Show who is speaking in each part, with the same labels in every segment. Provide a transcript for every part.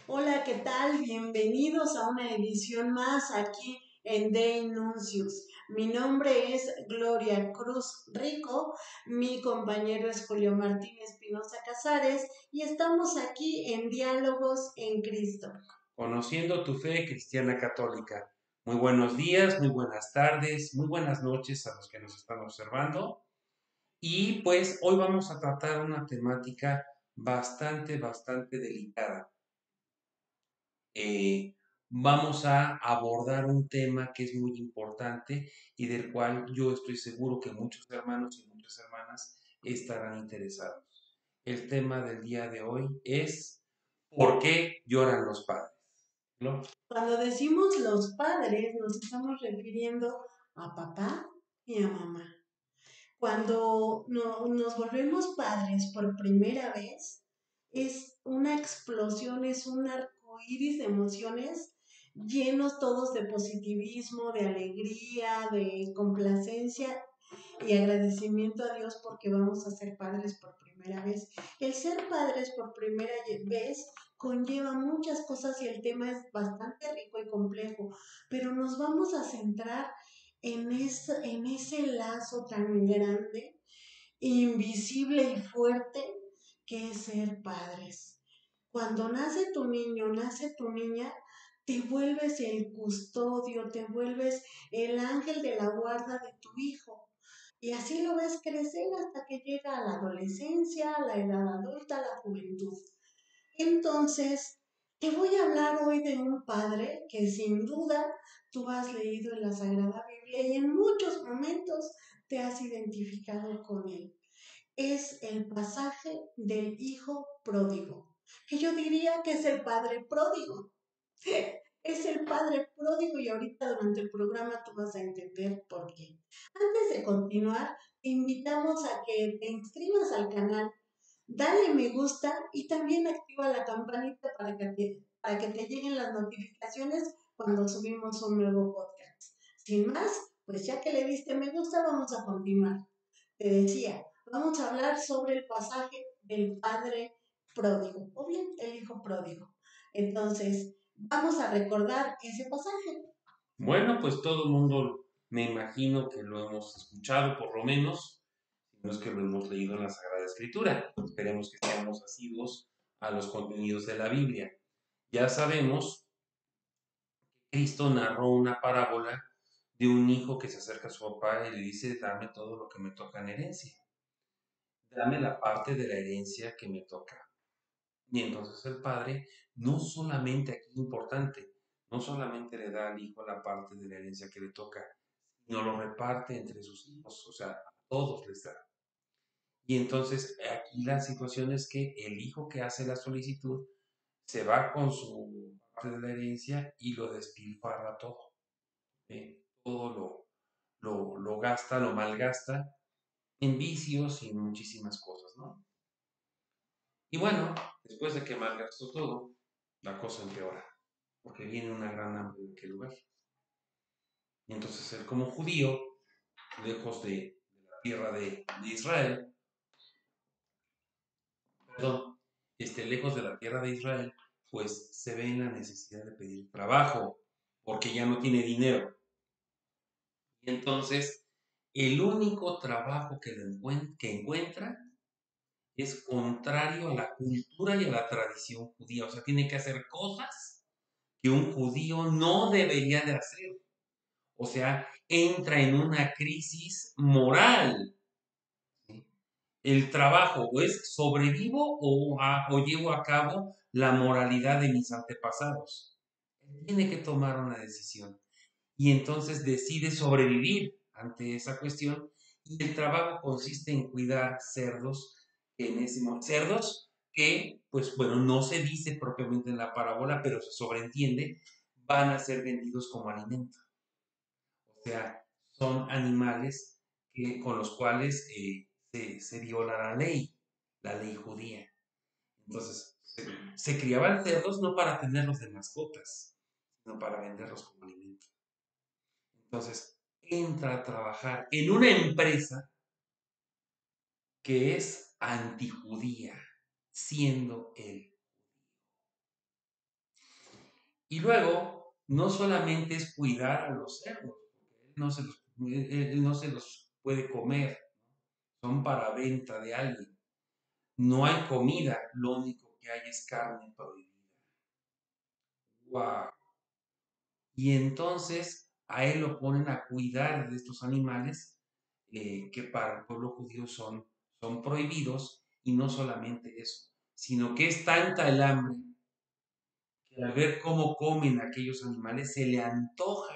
Speaker 1: Hola, ¿qué tal? Bienvenidos a una edición más aquí en De Nuncios. Mi nombre es Gloria Cruz Rico, mi compañero es Julio Martín Espinosa Casares y estamos aquí en Diálogos en Cristo.
Speaker 2: Conociendo tu fe cristiana católica. Muy buenos días, muy buenas tardes, muy buenas noches a los que nos están observando. Y pues hoy vamos a tratar una temática bastante delicada. Eh, Vamos a abordar un tema que es muy importante y del cual yo estoy seguro que muchos hermanos y muchas hermanas estarán interesados. El tema del día de hoy es ¿por qué lloran los padres? ¿No?
Speaker 1: Cuando decimos los padres, nos estamos refiriendo a papá y a mamá. Cuando nos volvemos padres por primera vez, es una explosión, es un arco iris de emociones llenos todos de positivismo, de alegría, de complacencia y agradecimiento a Dios porque vamos a ser padres por primera vez. El ser padres por primera vez conlleva muchas cosas y el tema es bastante rico y complejo, pero nos vamos a centrar en ese lazo tan grande, invisible y fuerte que es ser padres. Cuando nace tu niño, nace tu niña, te vuelves el custodio, te vuelves el ángel de la guarda de tu hijo. Y así lo ves crecer hasta que llega a la adolescencia, a la edad adulta, a la juventud. Entonces, te voy a hablar hoy de un padre que sin duda tú has leído en la Sagrada Biblia y en muchos momentos te has identificado con él. Es el pasaje del hijo pródigo, que yo diría que es el padre pródigo. Es el padre pródigo y ahorita durante el programa tú vas a entender por qué. Antes de continuar, te invitamos a que te inscribas al canal, dale me gusta y también activa la campanita para que te lleguen las notificaciones cuando subimos un nuevo podcast. Sin más, pues ya que le diste me gusta, vamos a continuar. Te decía, vamos a hablar sobre el pasaje del padre pródigo, o bien el hijo pródigo. Entonces, vamos a recordar ese pasaje.
Speaker 2: Bueno, pues todo el mundo me imagino que lo hemos escuchado por lo menos, si no es que lo hemos leído en la Sagrada Escritura. Esperemos que seamos asiduos a los contenidos de la Biblia. Ya sabemos que Cristo narró una parábola de un hijo que se acerca a su papá y le dice, dame todo lo que me toca en herencia, dame la parte de la herencia que me toca. Y entonces el padre, no solamente, aquí es importante, no solamente le da al hijo la parte de la herencia que le toca, sino lo reparte entre sus hijos, o sea, a todos les da. Y entonces aquí la situación es que el hijo que hace la solicitud se va con su parte de la herencia y lo despilfarra todo. Todo lo gasta, lo malgasta en vicios y en muchísimas cosas, ¿no? Y bueno, después de que malgastó todo, la cosa empeora, porque viene una gran hambre en aquel lugar. Y entonces él como judío, lejos de la tierra de Israel, perdón, lejos de la tierra de Israel, pues se ve en la necesidad de pedir trabajo, porque ya no tiene dinero. Y entonces el único trabajo que encuentra es contrario a la cultura y a la tradición judía. O sea, tiene que hacer cosas que un judío no debería de hacer. O sea, entra en una crisis moral. ¿Sí? El trabajo o es sobrevivo o llevo a cabo la moralidad de mis antepasados. Él tiene que tomar una decisión y entonces decide sobrevivir ante esa cuestión y el trabajo consiste en cuidar cerdos que en ese cerdos que pues bueno no se dice propiamente en la parábola pero se sobreentiende van a ser vendidos como alimento. O sea, son animales con los cuales se viola la ley judía. Entonces, se criaban cerdos no para tenerlos de mascotas, sino para venderlos como alimento. Entonces, entra a trabajar en una empresa que es antijudía, siendo él. Y luego, no solamente es cuidar a los cerdos, porque él no se los puede comer, son para venta de alguien. No hay comida, lo único que hay es carne prohibida. ¡Wow! Y entonces a él lo ponen a cuidar de estos animales que para el pueblo judío son prohibidos, y no solamente eso, sino que es tanta el hambre que al ver cómo comen aquellos animales se le antoja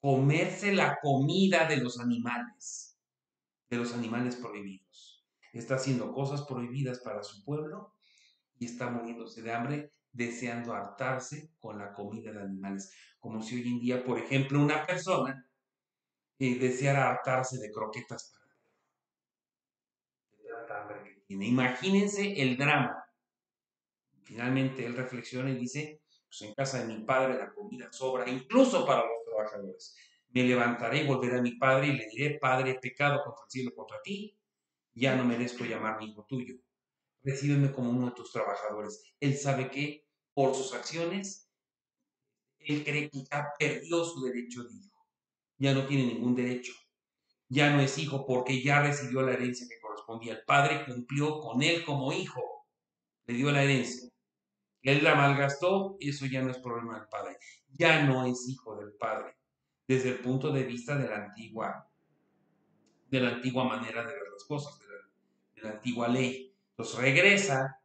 Speaker 2: comerse la comida de los animales prohibidos. Está haciendo cosas prohibidas para su pueblo y está muriéndose de hambre, deseando hartarse con la comida de animales. Como si hoy en día, por ejemplo, una persona deseara hartarse de croquetas para de tanta hambre que tiene. Imagínense el drama. Finalmente él reflexiona y dice, pues en casa de mi padre la comida sobra, incluso para los trabajadores. Me levantaré y volveré a mi padre y le diré, Padre, he pecado contra el cielo, contra ti, ya no merezco llamarme hijo tuyo. Recíbeme como uno de tus trabajadores. Él sabe que por sus acciones, él cree que ya perdió su derecho de hijo. Ya no tiene ningún derecho. Ya no es hijo porque ya recibió la herencia que correspondía. El padre cumplió con él como hijo. Le dio la herencia. Él la malgastó, eso ya no es problema del padre. Ya no es hijo del padre. Desde el punto de vista de la antigua manera de ver las cosas, de la antigua ley. Entonces regresa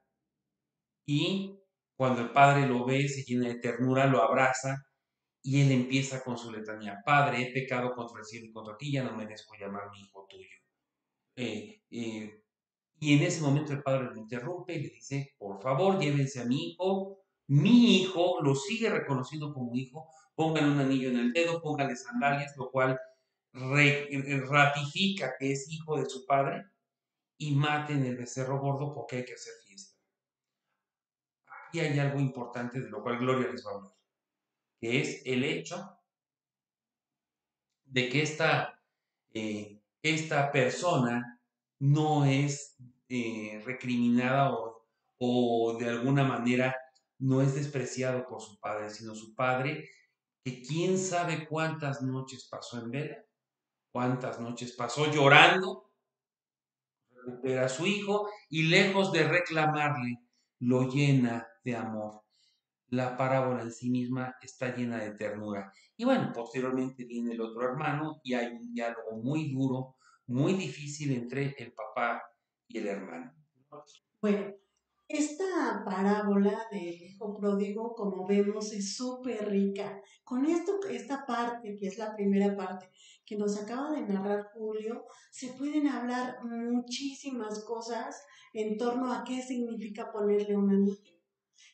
Speaker 2: y cuando el padre lo ve, se llena de ternura, lo abraza y él empieza con su letanía. Padre, he pecado contra el cielo y contra ti, ya no merezco llamarme hijo tuyo. Eh, eh, y en ese momento el padre lo interrumpe y le dice, por favor, llévense a mi hijo lo sigue reconociendo como hijo, pónganle un anillo en el dedo, pónganle sandalias, lo cual ratifica que es hijo de su padre, y maten el becerro gordo porque hay que hacer fiesta. Y hay algo importante de lo cual Gloria les va a hablar, que es el hecho de que esta persona no es recriminada o de alguna manera no es despreciado por su padre, sino su padre, que quién sabe cuántas noches pasó en vela, cuántas noches pasó llorando, recupera a su hijo y lejos de reclamarle, lo llena de amor. La parábola en sí misma está llena de ternura. Y bueno, posteriormente viene el otro hermano y hay un diálogo muy duro, muy difícil entre el papá y el hermano.
Speaker 1: Bueno, esta parábola del hijo pródigo, como vemos, es súper rica. Con esto, esta parte, que es la primera parte que nos acaba de narrar Julio, se pueden hablar muchísimas cosas en torno a qué significa ponerle un anillo,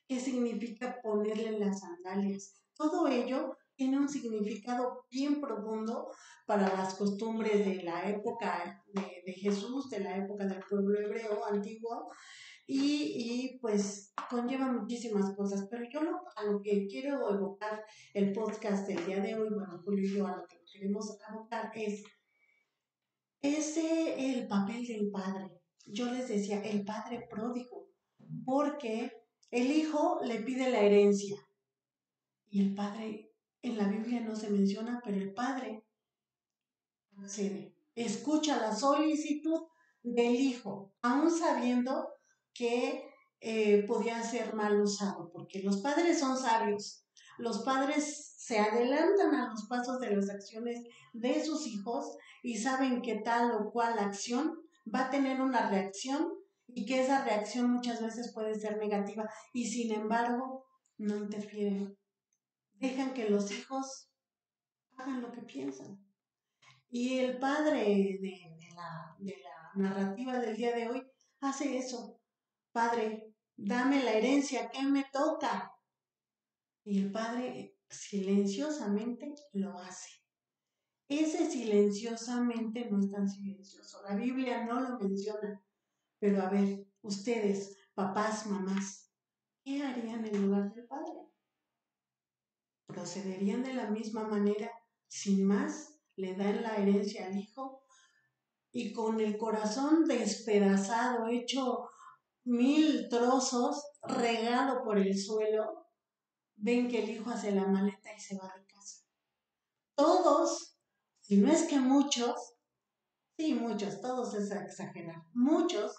Speaker 1: qué significa ponerle las sandalias. Todo ello tiene un significado bien profundo para las costumbres de la época de Jesús, de la época del pueblo hebreo antiguo, pues conlleva muchísimas cosas, pero yo a lo que quiero evocar el podcast del día de hoy, bueno, Julio y yo a lo que queremos abocar es ese, el papel del padre. Yo les decía, el padre pródigo, porque el hijo le pide la herencia y el padre, en la Biblia no se menciona, pero el padre accede, escucha la solicitud del hijo, aún sabiendo que podía ser mal usado, porque los padres son sabios, los padres se adelantan a los pasos de las acciones de sus hijos y saben que tal o cual acción va a tener una reacción y que esa reacción muchas veces puede ser negativa y sin embargo no interfieren, dejan que los hijos hagan lo que piensan. Y el padre de la narrativa del día de hoy hace eso. Padre, dame la herencia que me toca. Y el padre silenciosamente lo hace. Ese silenciosamente no es tan silencioso. La Biblia no lo menciona. Pero a ver, ustedes, papás, mamás, ¿qué harían en lugar del padre? ¿Procederían de la misma manera? Sin más, le dan la herencia al hijo y con el corazón despedazado, hecho mil trozos, regado por el suelo, ven que el hijo hace la maleta y se va de casa. Todos, si no es que muchos, sí, muchos, todos es exagerar, muchos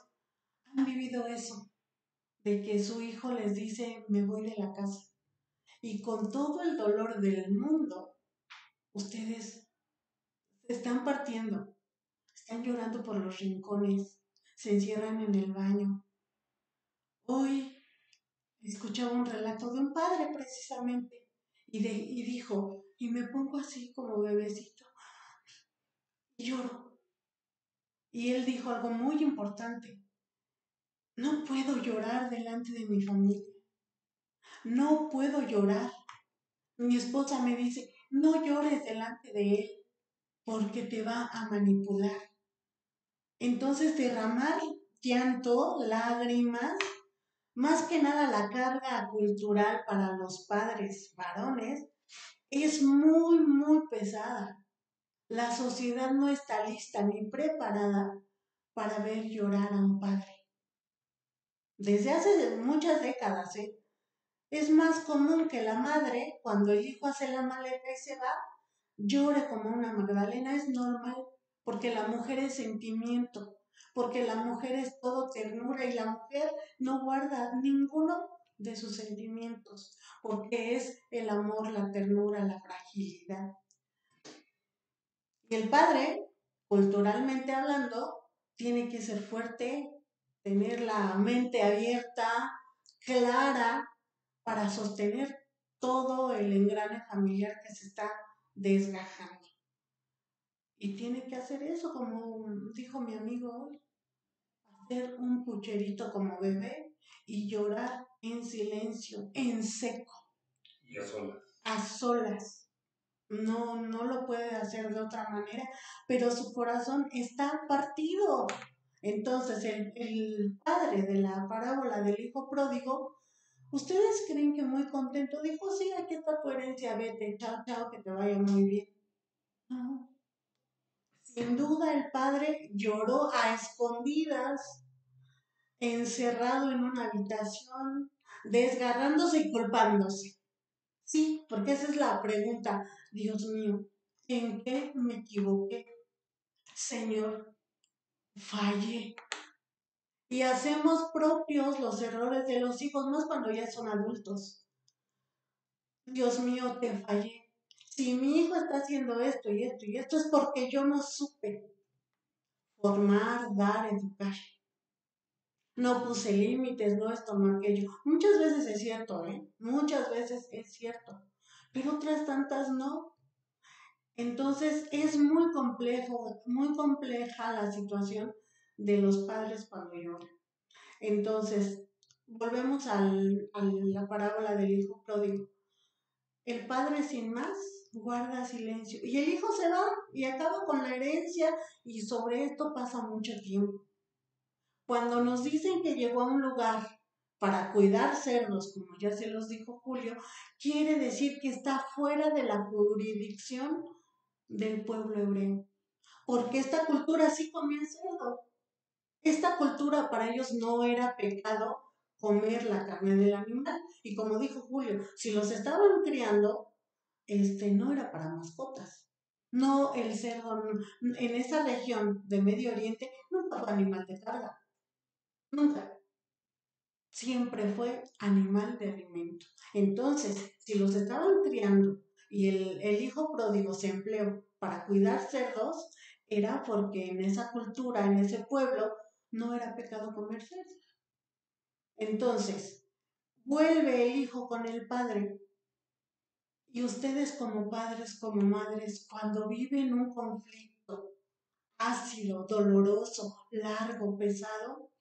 Speaker 1: han vivido eso, de que su hijo les dice, me voy de la casa. Y con todo el dolor del mundo, ustedes se están partiendo, están llorando por los rincones, se encierran en el baño. Hoy escuchaba un relato de un padre precisamente y dijo, y me pongo así como bebecito y lloro. Y él dijo algo muy importante, no puedo llorar delante de mi familia, no puedo llorar. Mi esposa me dice, no llores delante de él porque te va a manipular. Entonces derramar llanto, lágrimas, más que nada la carga cultural para los padres varones es muy, muy pesada. La sociedad no está lista ni preparada para ver llorar a un padre. Desde hace muchas décadas, es más común que la madre, cuando el hijo hace la maleta y se va, llore como una Magdalena. Es normal, porque la mujer es sentimiento, porque la mujer es todo ternura y la mujer no guarda ninguno de sus sentimientos, porque es el amor, la ternura, la fragilidad. Y el padre, culturalmente hablando, tiene que ser fuerte, tener la mente abierta, clara, para sostener todo el engrane familiar que se está desgajando. Y tiene que hacer eso, como dijo mi amigo hoy, hacer un pucherito como bebé y llorar en silencio, en seco.
Speaker 2: Y a solas.
Speaker 1: A solas. No, no lo puede hacer de otra manera, pero su corazón está partido. Entonces, el padre de la parábola del hijo pródigo, ¿ustedes creen que muy contento dijo, sí, aquí está tu herencia, vete, chao, chao, que te vaya muy bien? No. Sin duda el padre lloró a escondidas, encerrado en una habitación, desgarrándose y culpándose. Sí, porque esa es la pregunta. Dios mío, ¿en qué me equivoqué? Señor, fallé. Y hacemos propios los errores de los hijos, más cuando ya son adultos. Dios mío, te fallé. Si mi hijo está haciendo esto y esto y esto es porque yo no supe formar, dar, educar. No puse límites, no esto, no aquello. Muchas veces es cierto, Muchas veces es cierto. Pero otras tantas no. Entonces es muy complejo, muy compleja la situación de los padres cuando lloran. Entonces, volvemos a la parábola del hijo pródigo. El padre sin más guarda silencio y el hijo se va y acaba con la herencia y sobre esto pasa mucho tiempo. Cuando nos dicen que llegó a un lugar para cuidar cerdos, como ya se los dijo Julio, quiere decir que está fuera de la jurisdicción del pueblo hebreo. Porque esta cultura sí comía cerdo. Esta cultura para ellos no era pecado comer la carne del animal. Y como dijo Julio, si los estaban criando, no era para mascotas. No, el cerdo en esa región de Medio Oriente nunca fue animal de carga. Nunca. Siempre fue animal de alimento. Entonces, si los estaban criando y el hijo pródigo se empleó para cuidar cerdos, era porque en esa cultura, en ese pueblo, no era pecado comer cerdo. Entonces, vuelve el hijo con el padre. Y ustedes como padres, como madres, cuando viven un conflicto ácido, doloroso, largo, pesado,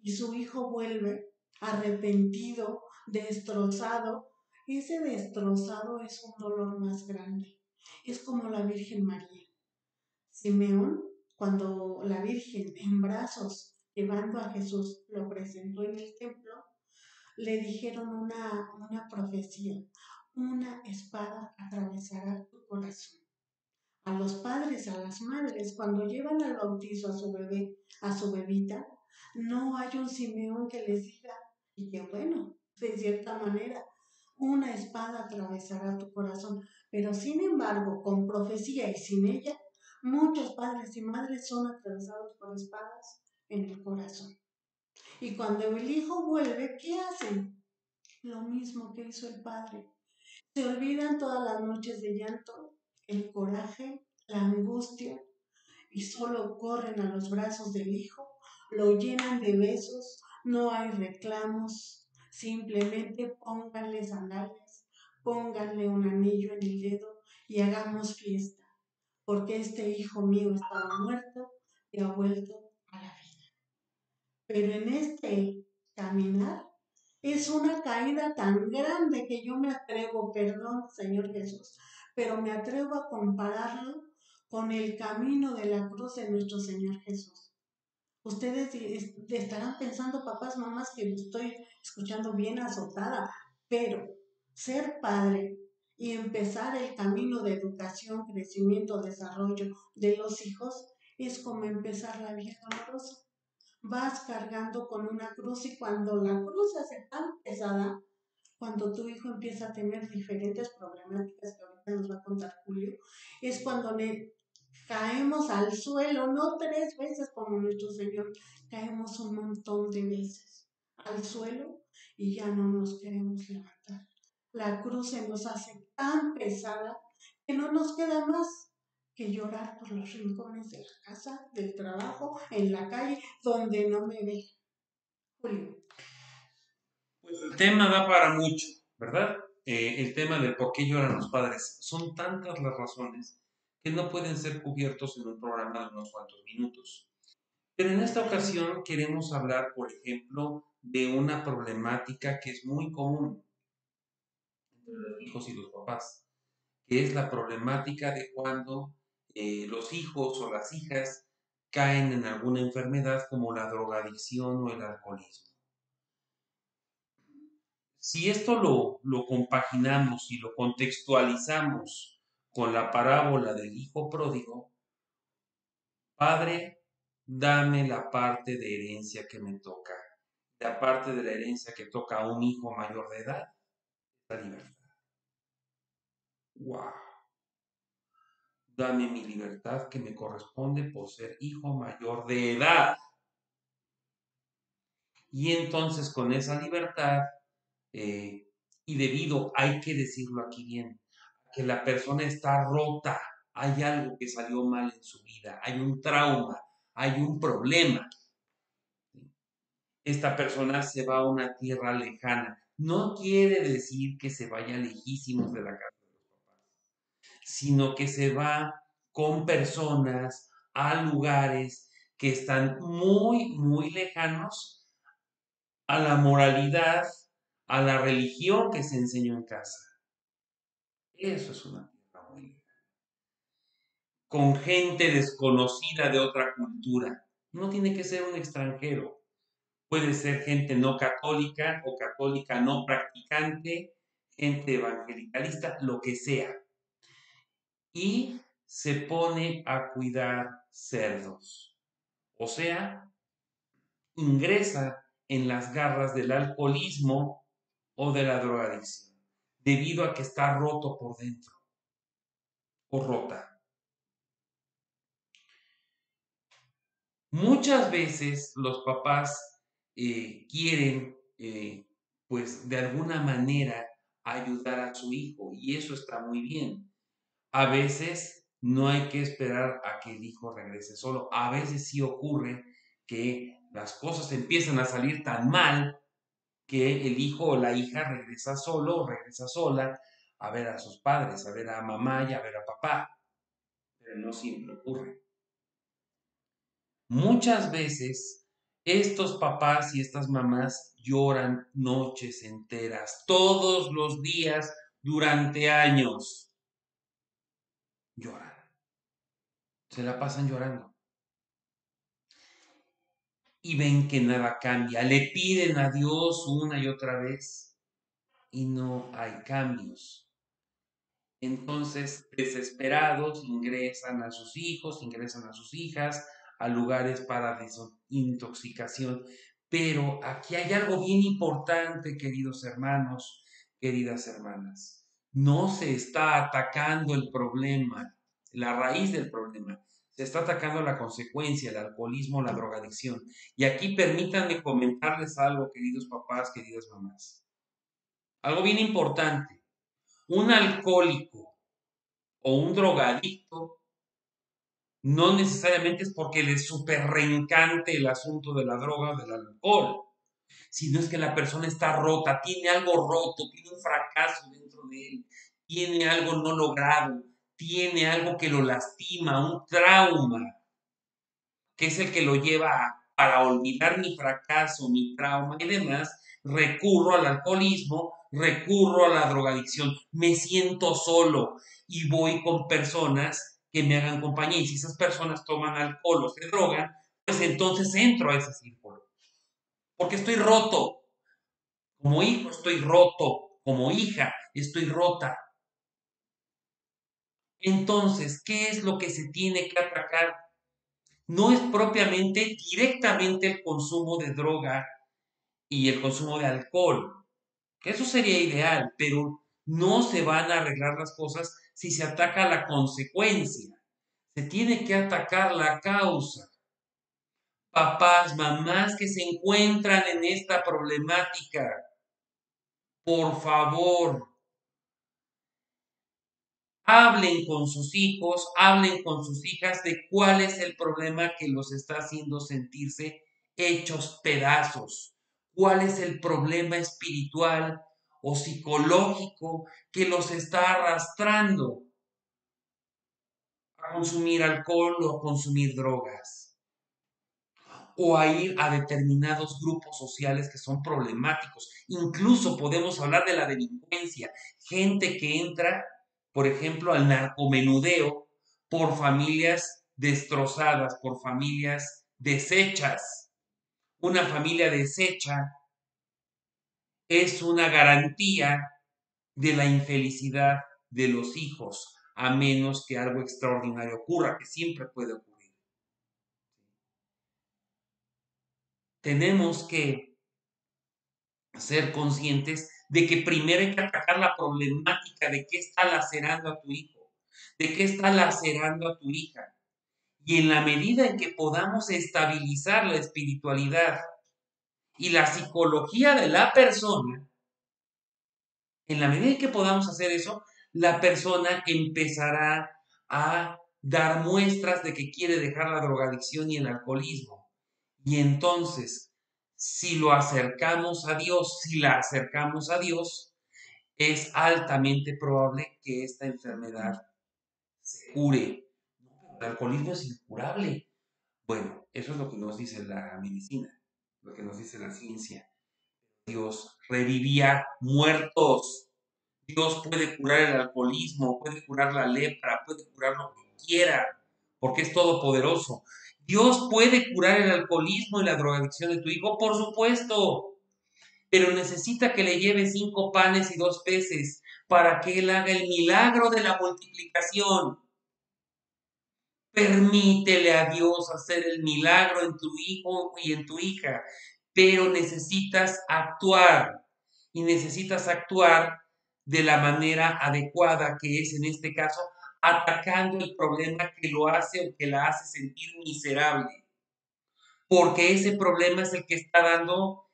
Speaker 1: y su hijo vuelve arrepentido, destrozado, ese destrozado es un dolor más grande. Es como la Virgen María. Simeón, cuando la Virgen en brazos, llevando a Jesús, lo presentó en el templo, le dijeron una profecía, una espada atravesará tu corazón. A los padres, a las madres, cuando llevan al bautizo a su bebé, a su bebita, no hay un Simeón que les diga, y que bueno, de cierta manera, una espada atravesará tu corazón. Pero sin embargo, con profecía y sin ella, muchos padres y madres son atravesados por espadas en el corazón. Y cuando el hijo vuelve, ¿qué hacen? Lo mismo que hizo el padre. Se olvidan todas las noches de llanto, el coraje, la angustia, y solo corren a los brazos del hijo, lo llenan de besos, no hay reclamos, simplemente pónganle sandalias, pónganle un anillo en el dedo y hagamos fiesta, porque este hijo mío estaba muerto y ha vuelto a la vida. Pero en este caminar es una caída tan grande que yo me atrevo, perdón, Señor Jesús, pero me atrevo a compararlo con el camino de la cruz de nuestro Señor Jesús. Ustedes estarán pensando, papás, mamás, que lo estoy escuchando bien azotada, pero ser padre y empezar el camino de educación, crecimiento, desarrollo de los hijos es como empezar la vida dolorosa. Vas cargando con una cruz y cuando la cruz se hace tan pesada, cuando tu hijo empieza a tener diferentes problemáticas que ahorita nos va a contar Julio, es cuando caemos al suelo, no 3 veces como nuestro Señor, caemos un montón de veces al suelo y ya no nos queremos levantar. La cruz se nos hace tan pesada que no nos queda más que llorar por los rincones de la casa, del trabajo, en la calle, donde no me ve. Julio.
Speaker 2: Pues el tema da para mucho, ¿verdad? El tema del por qué lloran los padres. Son tantas las razones que no pueden ser cubiertos en un programa de unos cuantos minutos. Pero en esta ocasión queremos hablar, por ejemplo, de una problemática que es muy común entre los hijos y los papás, que es la problemática de cuando los hijos o las hijas caen en alguna enfermedad como la drogadicción o el alcoholismo. Si esto lo compaginamos y lo contextualizamos con la parábola del hijo pródigo, Padre, dame la parte de herencia que me toca. La parte de la herencia que toca a un hijo mayor de edad, la libertad. ¡Wow! Dame mi libertad que me corresponde por ser hijo mayor de edad. Y entonces con esa libertad, eh, y debido, hay que decirlo aquí bien, que la persona está rota, hay algo que salió mal en su vida, hay un trauma, hay un problema. Esta persona se va a una tierra lejana. No quiere decir que se vaya lejísimos de la casa de los papás, sino que se va con personas a lugares que están muy, muy lejanos a la moralidad, a la religión que se enseñó en casa. Eso es una tierra muy lejana. Con gente desconocida de otra cultura. No tiene que ser un extranjero. Puede ser gente no católica o católica no practicante, gente evangelicalista, lo que sea. Y se pone a cuidar cerdos. O sea, ingresa en las garras del alcoholismo o de la drogadicción, debido a que está roto por dentro o rota. Muchas veces los papás quieren, pues de alguna manera, ayudar a su hijo y eso está muy bien. A veces no hay que esperar a que el hijo regrese solo. A veces sí ocurre que las cosas empiezan a salir tan mal que el hijo o la hija regresa solo o regresa sola a ver a sus padres, a ver a mamá y a ver a papá. Pero no siempre ocurre. Muchas veces estos papás y estas mamás lloran noches enteras, todos los días, durante años. Lloran, se la pasan llorando. Y ven que nada cambia. Le piden a Dios una y otra vez y no hay cambios. Entonces, desesperados, ingresan a sus hijos, ingresan a sus hijas a lugares para desintoxicación. Pero aquí hay algo bien importante, queridos hermanos, queridas hermanas. No se está atacando el problema, la raíz del problema. Se está atacando la consecuencia, el alcoholismo, la drogadicción. Y aquí permítanme comentarles algo, queridos papás, queridas mamás. Algo bien importante. Un alcohólico o un drogadicto no necesariamente es porque le súper reencante el asunto de la droga o del alcohol, sino es que la persona está rota, tiene algo roto, tiene un fracaso dentro de él, tiene algo no logrado, tiene algo que lo lastima, un trauma, que es el que lo lleva para olvidar mi fracaso, mi trauma y demás, recurro al alcoholismo, recurro a la drogadicción, me siento solo y voy con personas que me hagan compañía. Y si esas personas toman alcohol o se drogan, pues entonces entro a ese círculo, porque estoy roto. Como hijo estoy roto, como hija estoy rota. Entonces, ¿qué es lo que se tiene que atacar? No es propiamente directamente el consumo de droga y el consumo de alcohol, que eso sería ideal, pero no se van a arreglar las cosas si se ataca la consecuencia. Se tiene que atacar la causa. Papás, mamás que se encuentran en esta problemática, por favor, hablen con sus hijos, hablen con sus hijas de cuál es el problema que los está haciendo sentirse hechos pedazos, cuál es el problema espiritual o psicológico que los está arrastrando a consumir alcohol o a consumir drogas o a ir a determinados grupos sociales que son problemáticos. Incluso podemos hablar de la delincuencia, gente que entra, por ejemplo, al narcomenudeo por familias destrozadas, por familias deshechas. Una familia deshecha es una garantía de la infelicidad de los hijos, a menos que algo extraordinario ocurra, que siempre puede ocurrir. Tenemos que ser conscientes de que primero hay que atacar la problemática de qué está lacerando a tu hijo, de qué está lacerando a tu hija. Y en la medida en que podamos estabilizar la espiritualidad y la psicología de la persona, en la medida en que podamos hacer eso, la persona empezará a dar muestras de que quiere dejar la drogadicción y el alcoholismo. Y entonces, si lo acercamos a Dios, si la acercamos a Dios, es altamente probable que esta enfermedad se cure. El alcoholismo es incurable. Bueno, eso es lo que nos dice la medicina, lo que nos dice la ciencia. Dios revivía muertos. Dios puede curar el alcoholismo, puede curar la lepra, puede curar lo que quiera, porque es todopoderoso. Dios puede curar el alcoholismo y la drogadicción de tu hijo, por supuesto, pero necesita que le lleve 5 panes y 2 peces para que él haga el milagro de la multiplicación. Permítele a Dios hacer el milagro en tu hijo y en tu hija, pero necesitas actuar y necesitas actuar de la manera adecuada, que es en este caso atacando el problema que lo hace o que la hace sentir miserable, porque ese problema es el que está dando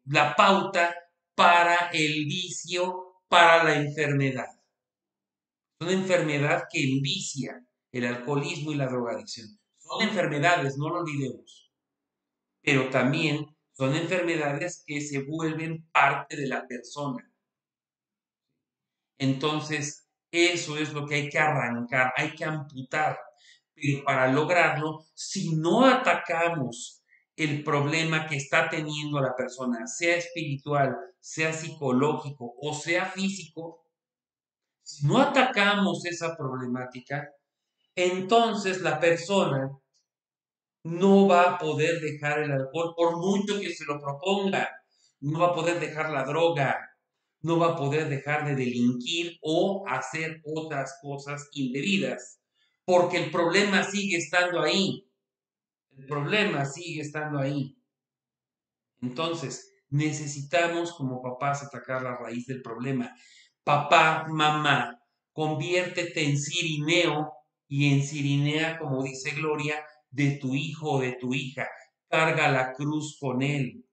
Speaker 2: la pauta para el vicio, para la enfermedad. Es una enfermedad que envicia el alcoholismo y la drogadicción. Son enfermedades, no lo olvidemos, pero también son enfermedades que se vuelven parte de la persona. Entonces, eso es lo que hay que arrancar, hay que amputar. Pero para lograrlo, si no atacamos el problema que está teniendo la persona, sea espiritual, sea psicológico o sea físico, si no atacamos esa problemática, entonces la persona no va a poder dejar el alcohol por mucho que se lo proponga, no va a poder dejar la droga, no va a poder dejar de delinquir o hacer otras cosas indebidas, porque el problema sigue estando ahí, el problema sigue estando ahí. Entonces, Necesitamos como papás atacar la raíz del problema. Papá, mamá, conviértete en cirineo y en cirinea, como dice Gloria, de tu hijo o de tu hija. Carga la cruz con él,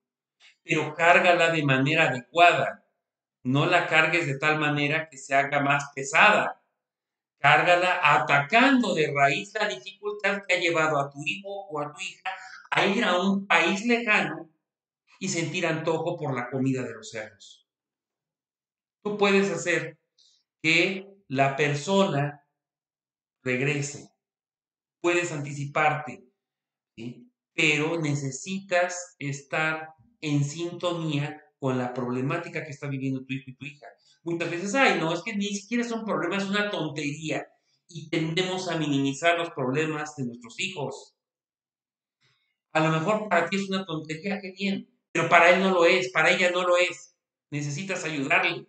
Speaker 2: pero cárgala de manera adecuada. No la cargues de tal manera que se haga más pesada. Cárgala atacando de raíz la dificultad que ha llevado a tu hijo o a tu hija a ir a un país lejano y sentir antojo por la comida de los cerdos. Tú puedes hacer que la persona regrese, puedes anticiparte, ¿sí? Pero necesitas estar en sintonía con la problemática que está viviendo tu hijo y tu hija. Muchas veces, ay, no, es que ni siquiera son problemas, es una tontería. Y tendemos a minimizar los problemas de nuestros hijos. A lo mejor para ti es una tontería, qué bien, pero para él no lo es, para ella no lo es. Necesitas ayudarle,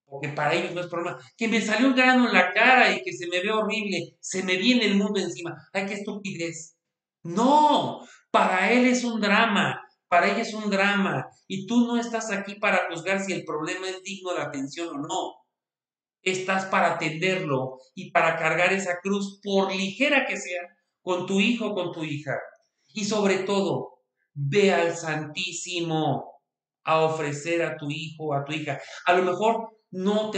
Speaker 2: porque para ellos no es problema. Que me salió un grano en la cara y que se me ve horrible, se me viene el mundo encima. Ay, qué estupidez. No, para él es un drama, para ella es un drama. Y tú no estás aquí para juzgar si el problema es digno de atención o no. Estás para atenderlo y para cargar esa cruz, por ligera que sea, con tu hijo o con tu hija. Y sobre todo, ve al Santísimo a ofrecer a tu hijo o a tu hija. A lo mejor no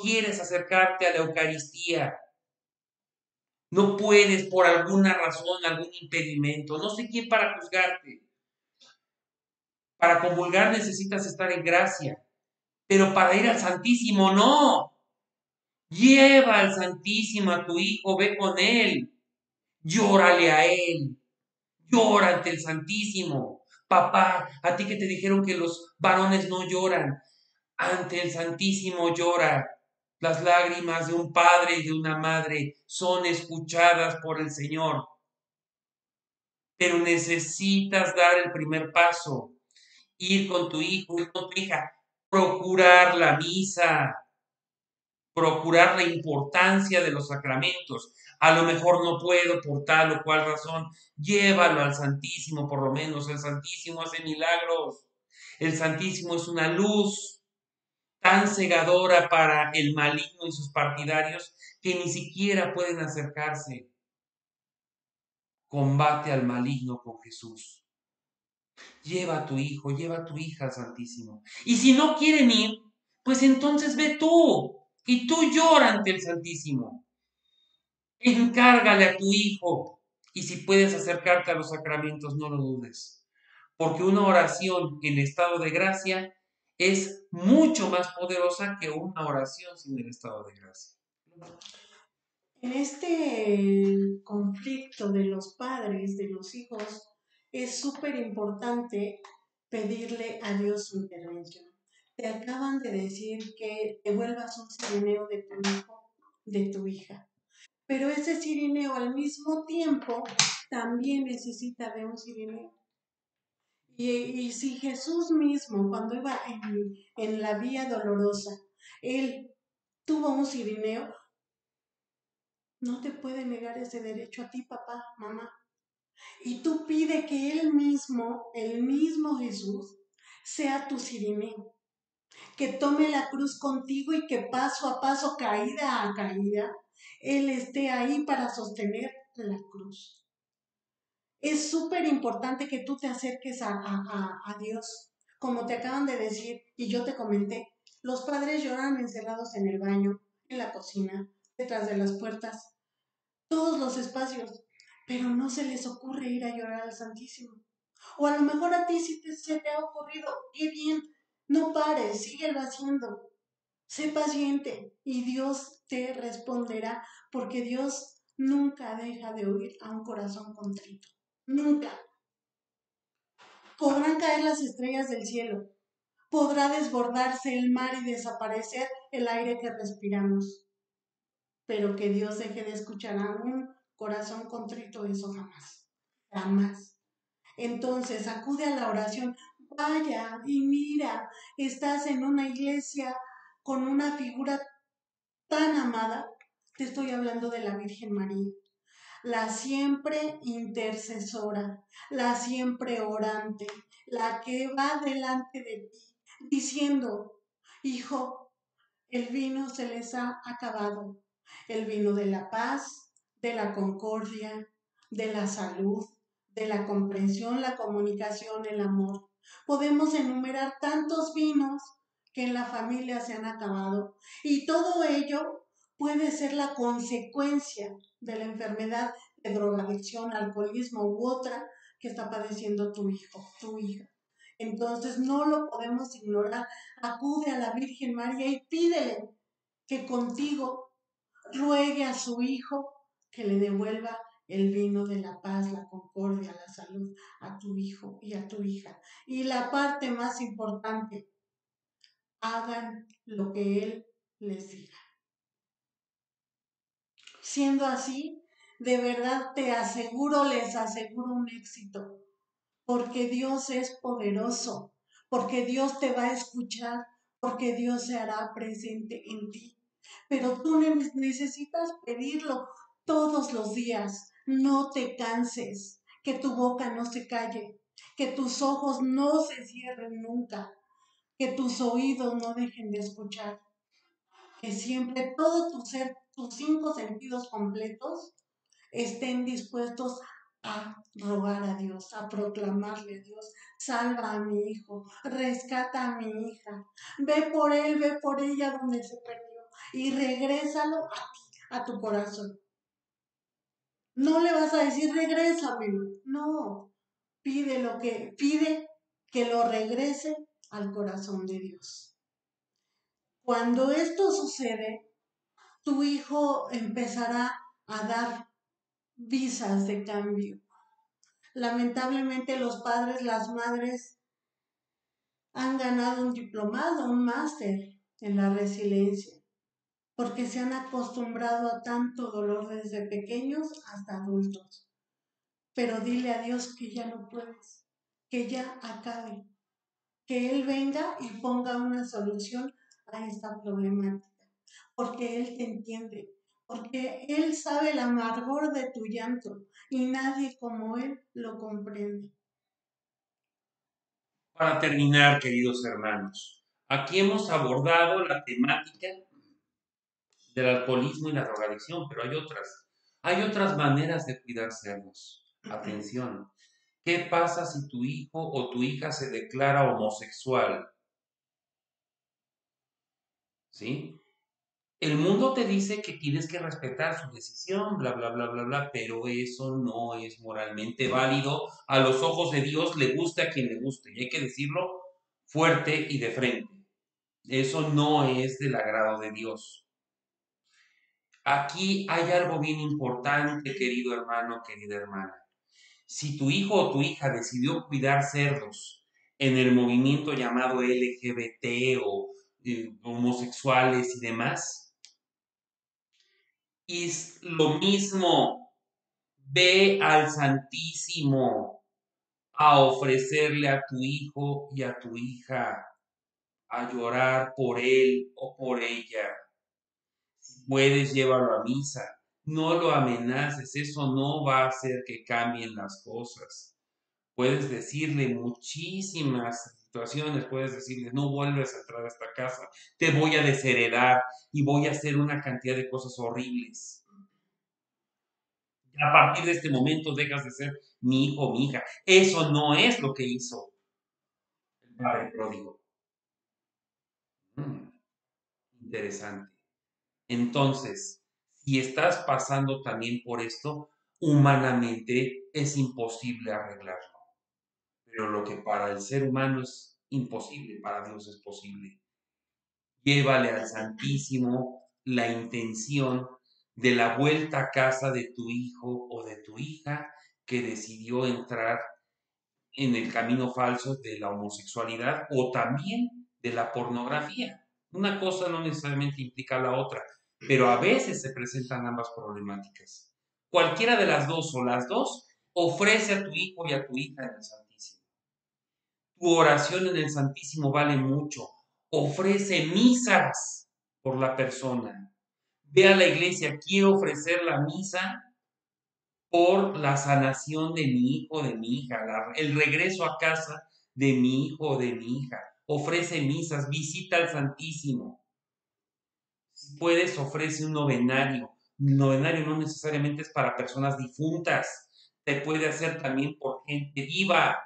Speaker 2: quieres acercarte a la Eucaristía, no puedes por alguna razón, algún impedimento, no sé quién para juzgarte. Para comulgar necesitas estar en gracia, pero para ir al Santísimo no. Lleva al Santísimo a tu hijo, ve con él, llórale a él, llora ante el Santísimo. Papá, a ti que te dijeron que los varones no lloran, ante el Santísimo llora. Las lágrimas de un padre y de una madre son escuchadas por el Señor, pero necesitas dar el primer paso, ir con tu hijo, ir con tu hija, procurar la misa, procurar la importancia de los sacramentos. A lo mejor no puedo por tal o cual razón, llévalo al Santísimo, por lo menos el Santísimo hace milagros. El Santísimo es una luz tan cegadora para el maligno y sus partidarios que ni siquiera pueden acercarse. Combate al maligno con Jesús. Lleva a tu hijo, lleva a tu hija al Santísimo. Y si no quieren ir, pues entonces ve tú y tú llora ante el Santísimo. Encárgale a tu hijo y si puedes acercarte a los sacramentos, no lo dudes. Porque una oración en estado de gracia es mucho más poderosa que una oración sin el estado de gracia.
Speaker 1: En este conflicto de los padres, de los hijos, es súper importante pedirle a Dios su intervención. Te acaban de decir que te vuelvas un cirineo de tu hijo, de tu hija. Pero ese cirineo al mismo tiempo también necesita de un cirineo. Y si Jesús mismo, cuando iba en la vía dolorosa, él tuvo un cirineo, no te puede negar ese derecho a ti, papá, mamá. Y tú pide que él mismo, el mismo Jesús, sea tu cirineo, que tome la cruz contigo y que paso a paso, caída a caída, él esté ahí para sostener la cruz. Es súper importante que tú te acerques a Dios. Como te acaban de decir y yo te comenté, los padres lloran encerrados en el baño, en la cocina, detrás de las puertas, todos los espacios, pero no se les ocurre ir a llorar al Santísimo. O a lo mejor a ti sí se te ha ocurrido, qué bien, no pares, síguelo haciendo. Sé paciente y Dios te responderá, porque Dios nunca deja de oír a un corazón contrito. Nunca. Podrán caer las estrellas del cielo, podrá desbordarse el mar y desaparecer el aire que respiramos, pero que Dios deje de escuchar a un corazón contrito, eso jamás, jamás. Entonces acude a la oración, vaya y mira, estás en una iglesia con una figura tan amada, te estoy hablando de la Virgen María, la siempre intercesora, la siempre orante, la que va delante de ti, diciendo, hijo, el vino se les ha acabado, el vino de la paz, de la concordia, de la salud, de la comprensión, la comunicación, el amor. Podemos enumerar tantos vinos que en la familia se han acabado y todo ello puede ser la consecuencia de la enfermedad de drogadicción, alcoholismo u otra que está padeciendo tu hijo, tu hija. Entonces no lo podemos ignorar. Acude a la Virgen María y pídele que contigo ruegue a su hijo que le devuelva el vino de la paz, la concordia, la salud a tu hijo y a tu hija. Y la parte más importante, hagan lo que Él les diga. Siendo así, de verdad te aseguro, les aseguro un éxito, porque Dios es poderoso, porque Dios te va a escuchar, porque Dios se hará presente en ti. Pero tú necesitas pedirlo todos los días. No te canses, que tu boca no se calle, que tus ojos no se cierren nunca, que tus oídos no dejen de escuchar, que siempre todo tu ser, tus 5 sentidos completos, estén dispuestos a rogar a Dios, a proclamarle a Dios, salva a mi hijo, rescata a mi hija, ve por él, ve por ella donde se perdió y regrésalo a ti, a tu corazón. No le vas a decir regrésamelo, no, pide que lo regrese al corazón de Dios. Cuando esto sucede, tu hijo empezará a dar visas de cambio. Lamentablemente los padres, las madres han ganado un diplomado, un máster en la resiliencia, porque se han acostumbrado a tanto dolor desde pequeños hasta adultos. Pero dile a Dios que ya no puedes, que ya acabe, que Él venga y ponga una solución a esta problemática, porque Él te entiende, porque Él sabe el amargor de tu llanto y nadie como Él lo comprende.
Speaker 2: Para terminar, queridos hermanos, aquí hemos abordado la temática del alcoholismo y la drogadicción, pero hay otras maneras de cuidar cerdos. Atención, ¿qué pasa si tu hijo o tu hija se declara homosexual? ¿Sí? El mundo te dice que tienes que respetar su decisión, bla, bla, bla, bla, bla, pero eso no es moralmente válido. A los ojos de Dios le guste a quien le guste, y hay que decirlo fuerte y de frente. Eso no es del agrado de Dios. Aquí hay algo bien importante, querido hermano, querida hermana. Si tu hijo o tu hija decidió cuidar cerdos en el movimiento llamado LGBT o homosexuales y demás, es lo mismo. Ve al Santísimo a ofrecerle a tu hijo y a tu hija, a llorar por él o por ella. Si puedes, llévalo a misa. No lo amenaces, eso no va a hacer que cambien las cosas. Puedes decirle muchísimas situaciones, puedes decirle, no vuelves a entrar a esta casa, te voy a desheredar y voy a hacer una cantidad de cosas horribles. A partir de este momento dejas de ser mi hijo o mi hija. Eso no es lo que hizo el padre pródigo. Interesante. Entonces, si estás pasando también por esto, humanamente es imposible arreglarlo. Pero lo que para el ser humano es imposible, para Dios es posible. Llévale al Santísimo la intención de la vuelta a casa de tu hijo o de tu hija que decidió entrar en el camino falso de la homosexualidad o también de la pornografía. Una cosa no necesariamente implica la otra, pero a veces se presentan ambas problemáticas. Cualquiera de las dos o las dos ofrece a tu hijo y a tu hija en el Santísimo. Tu oración en el Santísimo vale mucho. Ofrece misas por la persona. Ve a la iglesia, quiero ofrecer la misa por la sanación de mi hijo, de mi hija, el regreso a casa de mi hijo o de mi hija. Ofrece misas, visita al Santísimo. Si puedes, ofrece un novenario. Un novenario no necesariamente es para personas difuntas, se puede hacer también por gente viva.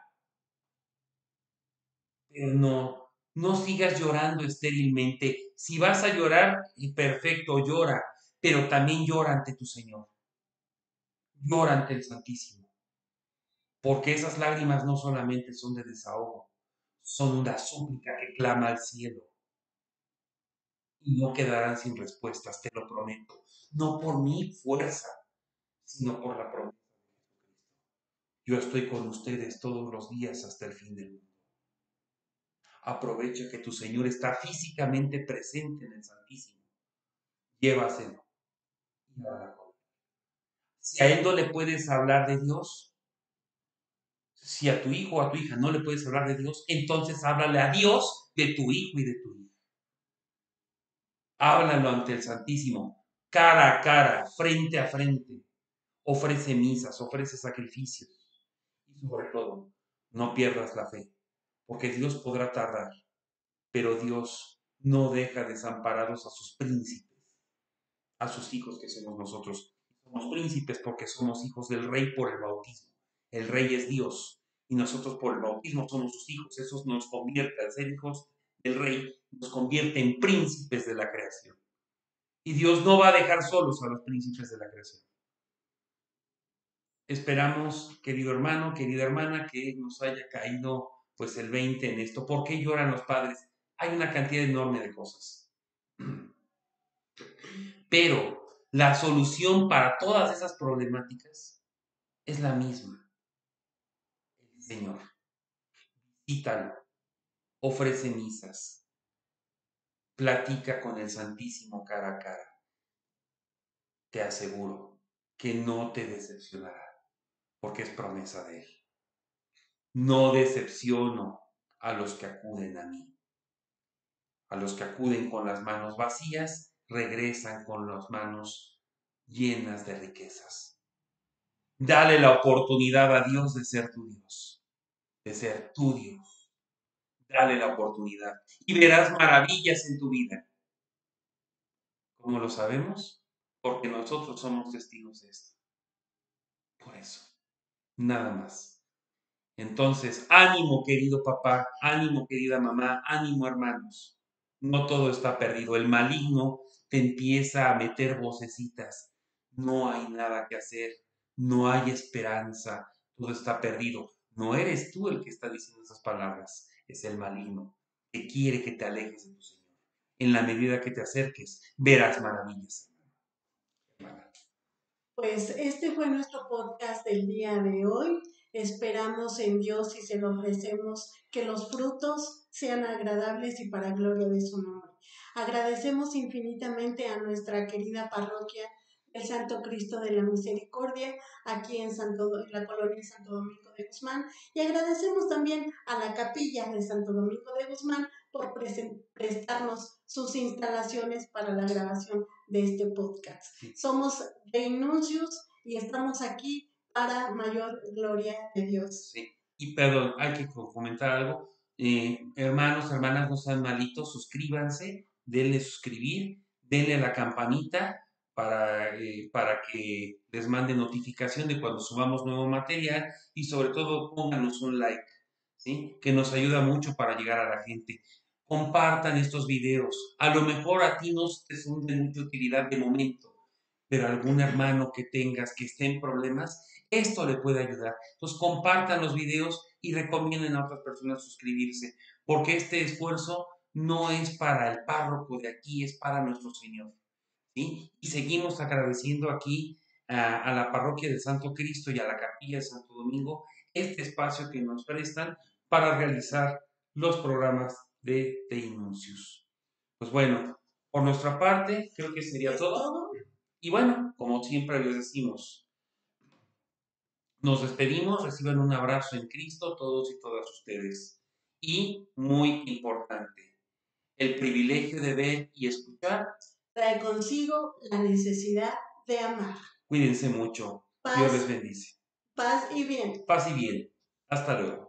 Speaker 2: Pero no sigas llorando estérilmente. Si vas a llorar, perfecto, llora, pero también llora ante tu Señor. Llora ante el Santísimo. Porque esas lágrimas no solamente son de desahogo, son una súplica que clama al cielo. Y no quedarán sin respuestas, te lo prometo. No por mi fuerza, sino por la promesa de Jesucristo. Yo estoy con ustedes todos los días hasta el fin del mundo. Aprovecha que tu Señor está físicamente presente en el Santísimo. Llévaselo y habla con él. Si a él no le puedes hablar de Dios, si a tu hijo o a tu hija no le puedes hablar de Dios, entonces háblale a Dios de tu hijo y de tu hija. Háblalo ante el Santísimo, cara a cara, frente a frente. Ofrece misas, ofrece sacrificios. Y sobre todo, no pierdas la fe, porque Dios podrá tardar, pero Dios no deja desamparados a sus príncipes, a sus hijos que somos nosotros. Somos príncipes porque somos hijos del Rey por el bautismo. El Rey es Dios y nosotros por el bautismo somos sus hijos. Eso nos convierte, al ser hijos del Rey, nos convierte en príncipes de la creación. Y Dios no va a dejar solos a los príncipes de la creación. Esperamos, querido hermano, querida hermana, que nos haya caído pues el 20 en esto. ¿Por qué lloran los padres? Hay una cantidad enorme de cosas. Pero la solución para todas esas problemáticas es la misma. El Señor. Visítalo, ofrece misas, platica con el Santísimo cara a cara. Te aseguro que no te decepcionará, porque es promesa de Él. No decepciono a los que acuden a mí. A los que acuden con las manos vacías, regresan con las manos llenas de riquezas. Dale la oportunidad a Dios de ser tu Dios, de ser tu Dios. Dale la oportunidad y verás maravillas en tu vida. ¿Cómo lo sabemos? Porque nosotros somos testigos de esto. Por eso, nada más. Entonces, ánimo querido papá, ánimo querida mamá, ánimo hermanos. No todo está perdido. El maligno te empieza a meter vocecitas. No hay nada que hacer, no hay esperanza, todo está perdido. No eres tú el que está diciendo esas palabras, es el maligno que quiere que te alejes de tu Señor. En la medida que te acerques, verás maravillas.
Speaker 1: Pues este fue nuestro podcast del día de hoy. Esperamos en Dios y se lo ofrecemos que los frutos sean agradables y para gloria de su nombre. Agradecemos infinitamente a nuestra querida parroquia el Santo Cristo de la Misericordia, aquí en la colonia Santo Domingo de Guzmán, y agradecemos también a la capilla de Santo Domingo de Guzmán por prestarnos sus instalaciones para la grabación de este podcast. Somos Reinuncius y estamos aquí para mayor gloria de Dios.
Speaker 2: Sí. Y perdón, hay que comentar algo. Hermanos, hermanas, no sean malitos, suscríbanse, denle suscribir, denle a la campanita para que les mande notificación de cuando subamos nuevo material y sobre todo pónganos un like, ¿sí? Que nos ayuda mucho para llegar a la gente. Compartan estos videos. A lo mejor a ti no te son de mucha utilidad de momento, pero algún hermano que tengas que esté en problemas, esto le puede ayudar. Entonces compartan los videos y recomienden a otras personas suscribirse, porque este esfuerzo no es para el párroco de aquí, es para nuestro Señor. ¿Sí? Y seguimos agradeciendo aquí a la parroquia del Santo Cristo y a la capilla de Santo Domingo este espacio que nos prestan para realizar los programas de Inuncius. Pues bueno, por nuestra parte, creo que sería todo. Y bueno, como siempre les decimos, nos despedimos, reciban un abrazo en Cristo todos y todas ustedes. Y muy importante, el privilegio de ver y escuchar
Speaker 1: trae consigo la necesidad de amar.
Speaker 2: Cuídense mucho.
Speaker 1: Paz,
Speaker 2: Dios les bendice.
Speaker 1: paz y bien.
Speaker 2: Paz y bien. Hasta luego.